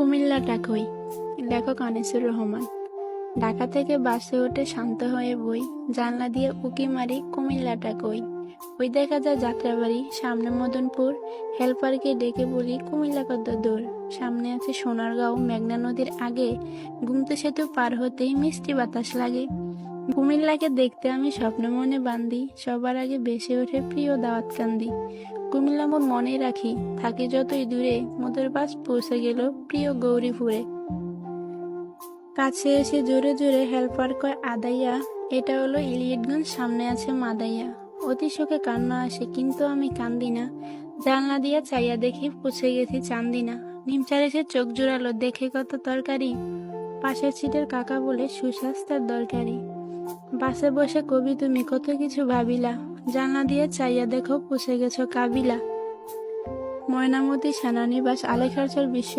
কুমিল্লাটা কই? লেখক আনিসুর রহমান। ঢাকা থেকে বাসে উঠে শান্ত হয়ে বই, জানলা দিয়ে উকি মারি কুমিল্লাটা কই। ওই দেখা যায় যাত্রাবাড়ি, সামনে মদনপুর। হেল্পারকে ডেকে বলি কুমিল্লা কত দূর। সামনে আছে সোনারগাঁও, মেঘনা নদীর আগে। গুমতি সেতু পার হতেই মিষ্টি বাতাস লাগে। কুমিল্লাকে দেখতে আমি স্বপ্ন মনে বান্ধি, সবার আগে বেসে ওঠে প্রিয় দাওয়াত কান্দি। কুমিল্লা মোর মনে রাখি, থাকি যতই দূরে, মোদের বাস পৌঁছে গেল প্রিয় গৌরীপুরে। কাছে এসে জোরে জোরে হেল্পার কয় আদাইয়া, এটা হলো ইলিয়টগঞ্জ, সামনে আছে মাদাইয়া। অতি শোকে কান্না আসে কিন্তু আমি কান্দি না। জানলা দিয়া চাইয়া দেখি পৌঁছে গেছি চান্দিনা। নিমচার এসে চোখ জোড়ালো, দেখে কত তরকারি। পাশের সিটের কাকা বলে সুস্বাস্থ্যের দরকারি। বাসে বসে কবি তুমি কত কিছু ভাবিলা, জানলা দিয়ে চাইয়া দেখো পৌঁছে গেছো কাবিলা। ময়নামতি সেনানিবাস, আলেখারচর বিশ্ব